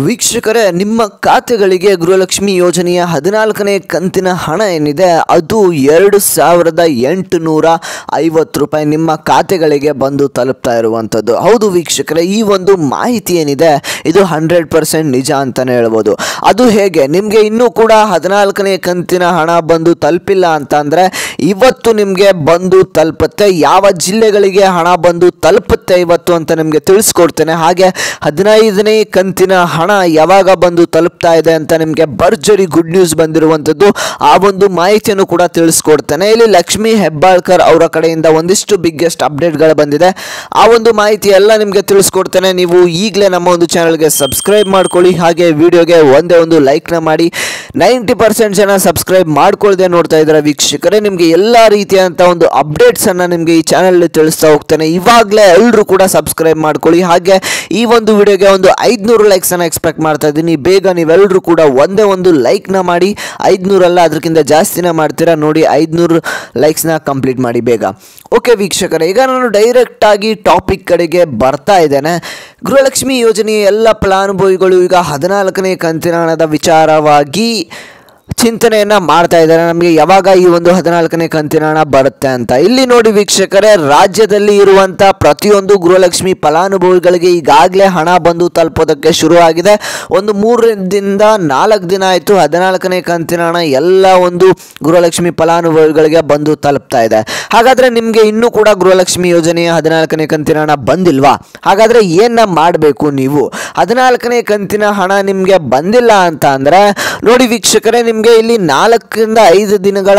ವೀಕ್ಷಕರೇ, ನಿಮ್ಮ ಖಾತೆಗಳಿಗೆ ಗೃಹಲಕ್ಷ್ಮಿ ಯೋಜನೆಯ 14ನೇ ಕಂತಿನ ಹಣ ಏನಿದೆ ಅದು 2850 ರೂಪಾಯಿ ನಿಮ್ಮ ಖಾತೆಗಳಿಗೆ ಬಂದು ತಲುಪ್ತಾ ಇರುವಂಥದ್ದು. ಹೌದು ವೀಕ್ಷಕರೇ, ಈ ಒಂದು ಮಾಹಿತಿ ಏನಿದೆ ಇದು 100% ನಿಜ ಅಂತಲೇ ಹೇಳ್ಬೋದು. ಅದು ಹೇಗೆ, ನಿಮಗೆ ಇನ್ನೂ ಕೂಡ 14ನೇ ಕಂತಿನ ಹಣ ಬಂದು ತಲುಪಿಲ್ಲ ಅಂತಂದರೆ ಇವತ್ತು ನಿಮಗೆ ಬಂದು ತಲುಪುತ್ತೆ. ಯಾವ ಜಿಲ್ಲೆಗಳಿಗೆ ಹಣ ಬಂದು ತಲುಪುತ್ತೆ ಇವತ್ತು ಅಂತ ನಿಮಗೆ ತಿಳಿಸ್ಕೊಡ್ತೇನೆ. ಹಾಗೆ 15ನೇ ಕಂತಿನ ಹಣ ಯಾವಾಗ ಬಂದು ತಲುಪ್ತಾ ಇದೆ ಅಂತ ನಿಮಗೆ ಭರ್ಜರಿ ಗುಡ್ ನ್ಯೂಸ್ ಬಂದಿರುವಂಥದ್ದು. ಆ ಒಂದು ಮಾಹಿತಿಯನ್ನು ಕೂಡ ತಿಳಿಸ್ಕೊಡ್ತೇನೆ. ಇಲ್ಲಿ ಲಕ್ಷ್ಮಿ ಹೆಬ್ಬಾಳ್ಕರ್ ಅವರ ಕಡೆಯಿಂದ ಒಂದಿಷ್ಟು ಬಿಗ್ಗೆಸ್ಟ್ ಅಪ್ಡೇಟ್ಗಳು ಬಂದಿದೆ. ಆ ಒಂದು ಮಾಹಿತಿ ಎಲ್ಲ ನಿಮಗೆ ತಿಳಿಸ್ಕೊಡ್ತೇನೆ. ನೀವು ಈಗಲೇ ನಮ್ಮ ಒಂದು ಚಾನಲ್ಗೆ ಸಬ್ಸ್ಕ್ರೈಬ್ ಮಾಡ್ಕೊಳ್ಳಿ. ಹಾಗೆ ವಿಡಿಯೋಗೆ ಒಂದೇ ಒಂದು ಲೈಕ್ನ ಮಾಡಿ. 90% ಜನ ಸಬ್ಸ್ಕ್ರೈಬ್ ಮಾಡ್ಕೊಳ್ಳದೆ ನೋಡ್ತಾ ಇದ್ದಾರೆ ವೀಕ್ಷಕರೇ. ನಿಮಗೆ ಎಲ್ಲ ರೀತಿಯಾದಂಥ ಒಂದು ಅಪ್ಡೇಟ್ಸನ್ನು ನಿಮಗೆ ಈ ಚಾನಲ್ ತಿಳಿಸ್ತಾ ಹೋಗ್ತೇನೆ. ಇವಾಗಲೇ ಎಲ್ಲರೂ ಕೂಡ ಸಬ್ಸ್ಕ್ರೈಬ್ ಮಾಡ್ಕೊಳ್ಳಿ. ಹಾಗೆ ಈ ಒಂದು ವಿಡಿಯೋಗೆ ಒಂದು 500 ಲೈಕ್ಸನ್ನು ಎಕ್ಸ್ಪೆಕ್ಟ್ ಮಾಡ್ತಾ ಇದ್ದೀನಿ. ಬೇಗ ನೀವೆಲ್ಲರೂ ಕೂಡ ಒಂದೇ ಒಂದು ಲೈಕ್ನ ಮಾಡಿ. 500 ಅಲ್ಲ, ಅದಕ್ಕಿಂತ ಜಾಸ್ತಿನೇ ಮಾಡ್ತೀರಾ ನೋಡಿ. 500 ಲೈಕ್ಸ್ನ ಕಂಪ್ಲೀಟ್ ಮಾಡಿ ಬೇಗ. ಓಕೆ ವೀಕ್ಷಕರೇ, ಈಗ ನಾನು ಡೈರೆಕ್ಟಾಗಿ ಟಾಪಿಕ್ ಕಡೆಗೆ ಬರ್ತಾ ಇದ್ದೇನೆ. ಗೃಹಲಕ್ಷ್ಮಿ ಯೋಜನೆಯ ಎಲ್ಲ ಫಲಾನುಭವಿಗಳು ಈಗ 14ನೇ ಕಂತಿನ ಹಣದ ವಿಚಾರವಾಗಿ ಚಿಂತನೆಯನ್ನು ಮಾಡ್ತಾ ಇದ್ದಾರೆ. ನಮಗೆ ಯಾವಾಗ ಈ ಒಂದು 14ನೇ ಕಂತಿನ ಹಣ ಬರುತ್ತೆ ಅಂತ. ಇಲ್ಲಿ ನೋಡಿ ವೀಕ್ಷಕರೇ, ರಾಜ್ಯದಲ್ಲಿ ಇರುವಂಥ ಪ್ರತಿಯೊಂದು ಗೃಹಲಕ್ಷ್ಮಿ ಫಲಾನುಭವಿಗಳಿಗೆ ಈಗಾಗಲೇ ಹಣ ಬಂದು ತಲುಪೋದಕ್ಕೆ ಶುರುವಾಗಿದೆ. ಒಂದು 3 ರಿಂದ 4 ದಿನ ಆಯಿತು 14ನೇ ಕಂತಿನ ಹಣ ಎಲ್ಲ ಒಂದು ಗೃಹಲಕ್ಷ್ಮಿ ಫಲಾನುಭವಿಗಳಿಗೆ ಬಂದು ತಲುಪ್ತಾ ಇದೆ. ಹಾಗಾದರೆ ನಿಮಗೆ ಇನ್ನೂ ಕೂಡ ಗೃಹಲಕ್ಷ್ಮಿ ಯೋಜನೆಯ 14ನೇ ಕಂತಿನ ಹಣ ಬಂದಿಲ್ವಾ? ಹಾಗಾದರೆ ಏನ ಮಾಡಬೇಕು ನೀವು? 14ನೇ ಕಂತಿನ ಹಣ ನಿಮಗೆ ಬಂದಿಲ್ಲ ಅಂತ ಅಂದರೆ ನೋಡಿ ವೀಕ್ಷಕರೇ, ನಿಮಗೆ ಇಲ್ಲಿ 4 ರಿಂದ 5 ದಿನಗಳ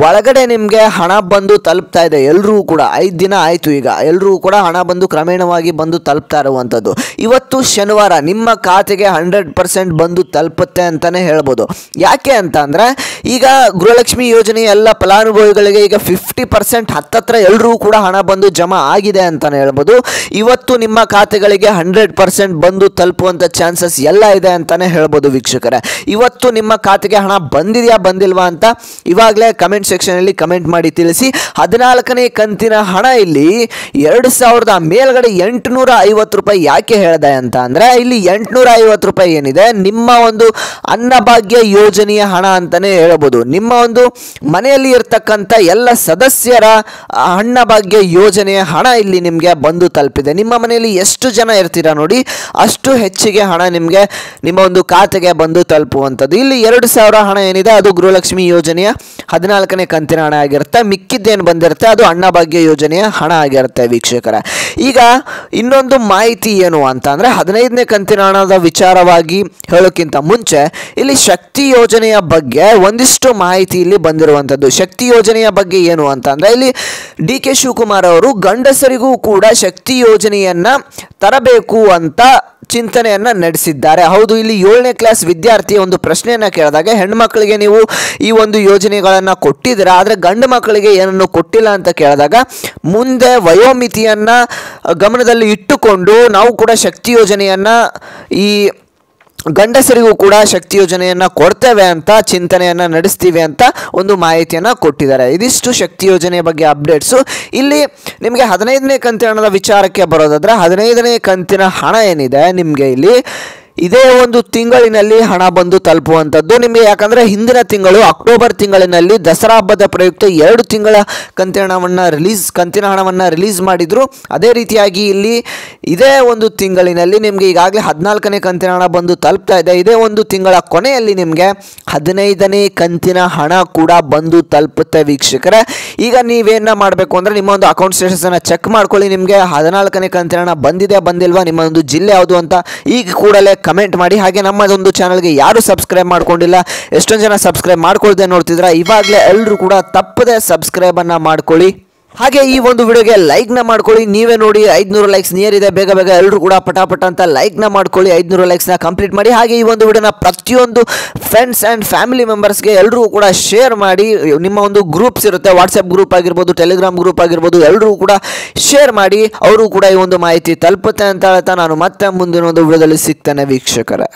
ಒಳಗಡೆ ನಿಮಗೆ ಹಣ ಬಂದು ತಲುಪ್ತಾ ಇದೆ. ಎಲ್ಲರೂ ಕೂಡ 5 ದಿನ ಆಯಿತು, ಈಗ ಎಲ್ಲರೂ ಕೂಡ ಹಣ ಬಂದು ಕ್ರಮೇಣವಾಗಿ ಬಂದು ತಲುಪ್ತಾ ಇರುವಂಥದ್ದು. ಇವತ್ತು ಶನಿವಾರ ನಿಮ್ಮ ಖಾತೆಗೆ 100% ಬಂದು ತಲುಪುತ್ತೆ ಅಂತಲೇ ಹೇಳ್ಬೋದು. ಯಾಕೆ ಅಂತ ಅಂದರೆ ಈಗ ಗೃಹಲಕ್ಷ್ಮಿ ಯೋಜನೆಯ ಎಲ್ಲ ಫಲಾನುಭವಿಗಳಿಗೆ ಈಗ 50% ಹತ್ತತ್ರ ಎಲ್ಲರೂ ಕೂಡ ಹಣ ಬಂದು ಜಮಾ ಆಗಿದೆ ಅಂತಲೇ ಹೇಳ್ಬೋದು. ಇವತ್ತು ನಿಮ್ಮ ಖಾತೆಗಳಿಗೆ 100% ಬಂದು ತಲುಪುವಂಥ ಚಾನ್ಸಸ್ ಎಲ್ಲ ಇದೆ ಅಂತಲೇ ಹೇಳ್ಬೋದು ವೀಕ್ಷಕರೇ. ಇವತ್ತು ನಿಮ್ಮ ಖಾತೆಗೆ ಹಣ ಬಂದಿದೆಯಾ ಬಂದಿಲ್ವಾ ಅಂತ ಇವಾಗಲೇ ಕಮೆಂಟ್ ಸೆಕ್ಷನಲ್ಲಿ ಕಮೆಂಟ್ ಮಾಡಿ ತಿಳಿಸಿ. 14ನೇ ಕಂತಿನ ಹಣ ಇಲ್ಲಿ 2000 ಮೇಲ್ಗಡೆ 850 ರೂಪಾಯಿ ಯಾಕೆ ಹೇಳಿದೆ ಅಂತ ಅಂದರೆ ಇಲ್ಲಿ 850 ರೂಪಾಯಿ ಏನಿದೆ ನಿಮ್ಮ ಒಂದು ಅನ್ನಭಾಗ್ಯ ಯೋಜನೆಯ ಹಣ ಅಂತಲೇ ಹೇಳ್ಬೋದು. ನಿಮ್ಮ ಒಂದು ಮನೆಯಲ್ಲಿ ಇರ್ತಕ್ಕಂಥ ಎಲ್ಲ ಸದಸ್ಯರ ಅನ್ನಭಾಗ್ಯ ಯೋಜನೆಯ ಹಣ ಇಲ್ಲಿ ನಿಮಗೆ ಬಂದು ತಲುಪಿದೆ. ನಿಮ್ಮ ಮನೆಯಲ್ಲಿ ಎಷ್ಟು ಜನ ಇರ್ತೀರಾ ನೋಡಿ, ಅಷ್ಟು ಹೆಚ್ಚಿಗೆ ಹಣ ನಿಮಗೆ ನಿಮ್ಮ ಒಂದು ಖಾತೆಗೆ ಬಂದು ತಲುಪುವಂಥದ್ದು. ಇಲ್ಲಿ 2000 ಹಣ ಏನಿದೆ ಅದು ಗೃಹಲಕ್ಷ್ಮಿ ಯೋಜನೆಯ 14ನೇ ಕಂತಿನ ಹಣ ಆಗಿರುತ್ತೆ. ಮಿಕ್ಕಿದ್ದೇನು ಬಂದಿರುತ್ತೆ ಅದು ಅನ್ನಭಾಗ್ಯ ಯೋಜನೆಯ ಹಣ ಆಗಿರುತ್ತೆ ವೀಕ್ಷಕರ. ಈಗ ಇನ್ನೊಂದು ಮಾಹಿತಿ ಏನು ಅಂತ ಅಂದರೆ 15ನೇ ಕಂತಿನ ಹಣದ ವಿಚಾರವಾಗಿ ಹೇಳೋಕ್ಕಿಂತ ಮುಂಚೆ ಇಲ್ಲಿ ಶಕ್ತಿ ಯೋಜನೆಯ ಬಗ್ಗೆ ಒಂದಿಷ್ಟು ಮಾಹಿತಿ ಇಲ್ಲಿ ಬಂದಿರುವಂಥದ್ದು. ಶಕ್ತಿ ಯೋಜನೆಯ ಬಗ್ಗೆ ಏನು ಅಂತ ಅಂದರೆ ಇಲ್ಲಿ DK ಶಿವಕುಮಾರ್ ಅವರು ಗಂಡಸರಿಗೂ ಕೂಡ ಶಕ್ತಿ ಯೋಜನೆಯನ್ನು ತರಬೇಕು ಅಂತ ಚಿಂತನೆಯನ್ನು ನಡೆಸಿದ್ದಾರೆ. ಹೌದು, ಇಲ್ಲಿ 7ನೇ ಕ್ಲಾಸ್ ವಿದ್ಯಾರ್ಥಿ ಒಂದು ಪ್ರಶ್ನೆಯನ್ನು ಕೇಳಿದಾಗ ಹೆಣ್ಮಕ್ಳಿಗೆ ನೀವು ಈ ಒಂದು ಯೋಜನೆಗಳನ್ನು ಕೊಟ್ಟಿದ್ದೀರಾ, ಆದರೆ ಗಂಡು ಮಕ್ಕಳಿಗೆ ಏನನ್ನು ಕೊಟ್ಟಿಲ್ಲ ಅಂತ ಕೇಳಿದಾಗ ಮುಂದೆ ವಯೋಮಿತಿಯನ್ನು ಗಮನದಲ್ಲಿ ಇಟ್ಟುಕೊಂಡು ನಾವು ಕೂಡ ಶಕ್ತಿ ಯೋಜನೆಯನ್ನು ಈ ಗಂಡಸರಿಗೂ ಕೂಡ ಶಕ್ತಿ ಯೋಜನೆಯನ್ನು ಕೊಡ್ತೇವೆ ಅಂತ ಚಿಂತನೆಯನ್ನು ನಡೆಸ್ತೀವಿ ಅಂತ ಒಂದು ಮಾಹಿತಿಯನ್ನು ಕೊಟ್ಟಿದ್ದಾರೆ. ಇದಿಷ್ಟು ಶಕ್ತಿ ಯೋಜನೆಯ ಬಗ್ಗೆ ಅಪ್ಡೇಟ್ಸು. ಇಲ್ಲಿ ನಿಮಗೆ 15ನೇ ಕಂತಿನ ಹಣದ ವಿಚಾರಕ್ಕೆ ಬರೋದಾದರೆ 15ನೇ ಕಂತಿನ ಹಣ ಏನಿದೆ ನಿಮಗೆ ಇಲ್ಲಿ ಇದೇ ಒಂದು ತಿಂಗಳಿನಲ್ಲಿ ಹಣ ಬಂದು ತಲುಪುವಂಥದ್ದು ನಿಮಗೆ. ಯಾಕಂದರೆ ಹಿಂದಿನ ತಿಂಗಳು ಅಕ್ಟೋಬರ್ ತಿಂಗಳಿನಲ್ಲಿ ದಸರಾ ಹಬ್ಬದ ಪ್ರಯುಕ್ತ 2 ತಿಂಗಳ ಕಂತಿನ ಹಣವನ್ನು ರಿಲೀಸ್ ಮಾಡಿದರು. ಅದೇ ರೀತಿಯಾಗಿ ಇಲ್ಲಿ ಇದೇ ಒಂದು ತಿಂಗಳಿನಲ್ಲಿ ನಿಮಗೆ ಈಗಾಗಲೇ 14ನೇ ಕಂತಿನ ಹಣ ಬಂದು ತಲುಪ್ತಾ ಇದೆ. ಇದೇ ಒಂದು ತಿಂಗಳ ಕೊನೆಯಲ್ಲಿ ನಿಮಗೆ 15ನೇ ಕಂತಿನ ಹಣ ಕೂಡ ಬಂದು ತಲುಪುತ್ತೆ ವೀಕ್ಷಕರೇ. ಈಗ ನೀವೇನ ಮಾಡಬೇಕು ಅಂದರೆ ನಿಮ್ಮ ಒಂದು ಅಕೌಂಟ್ ಸ್ಟೇಟಸನ್ನು ಚೆಕ್ ಮಾಡ್ಕೊಳ್ಳಿ. ನಿಮಗೆ 14ನೇ ಕಂತಿನ ಹಣ ಬಂದಿದೆ ಬಂದಿಲ್ವಾ, ನಿಮ್ಮ ಒಂದು ಜಿಲ್ಲೆ ಯಾವುದು ಅಂತ ಈಗ ಕೂಡಲೇ ಕಮೆಂಟ್ ಮಾಡಿ. ಹಾಗೆ ನಮ್ಮದೊಂದು ಚಾನಲ್ಗೆ ಯಾರು ಸಬ್ಸ್ಕ್ರೈಬ್ ಮಾಡ್ಕೊಂಡಿಲ್ಲ, ಎಷ್ಟೊಂದು ಜನ ಸಬ್ಸ್ಕ್ರೈಬ್ ಮಾಡ್ಕೊಳ್ದೆ ನೋಡ್ತಿದ್ರ, ಇವಾಗಲೇ ಎಲ್ಲರೂ ಕೂಡ ತಪ್ಪದೆ ಸಬ್ಸ್ಕ್ರೈಬನ್ನು ಮಾಡ್ಕೊಳ್ಳಿ. ಹಾಗೆ ಈ ಒಂದು ವಿಡಿಯೋಗೆ ಲೈಕ್ನ ಮಾಡ್ಕೊಳ್ಳಿ. ನೀವೇ ನೋಡಿ 500 ಲೈಕ್ಸ್ ನಿಯರ್ ಇದೆ. ಬೇಗ ಬೇಗ ಎಲ್ಲರೂ ಕೂಡ ಪಟಾಪಟ ಅಂತ ಲೈಕ್ನ ಮಾಡ್ಕೊಳ್ಳಿ. 500 ಲೈಕ್ಸ್ನ ಕಂಪ್ಲೀಟ್ ಮಾಡಿ. ಹಾಗೆ ಈ ಒಂದು ವಿಡಿಯೋನ ಪ್ರತಿಯೊಂದು ಫ್ರೆಂಡ್ಸ್ ಆ್ಯಂಡ್ ಫ್ಯಾಮಿಲಿ ಮೆಂಬರ್ಸ್ಗೆ ಎಲ್ಲರೂ ಕೂಡ ಶೇರ್ ಮಾಡಿ. ನಿಮ್ಮ ಒಂದು ಗ್ರೂಪ್ಸ್ ಇರುತ್ತೆ, ವಾಟ್ಸಪ್ ಗ್ರೂಪ್ ಆಗಿರ್ಬೋದು, ಟೆಲಿಗ್ರಾಮ್ ಗ್ರೂಪ್ ಆಗಿರ್ಬೋದು, ಎಲ್ಲರೂ ಕೂಡ ಶೇರ್ ಮಾಡಿ. ಅವರು ಕೂಡ ಈ ಒಂದು ಮಾಹಿತಿ ತಲುಪುತ್ತೆ ಅಂತ ಹೇಳ್ತಾ ನಾನು ಮತ್ತೆ ಮುಂದಿನ ಒಂದು ವಿಡಿಯೋದಲ್ಲಿ ಸಿಗ್ತೇನೆ ವೀಕ್ಷಕರೇ.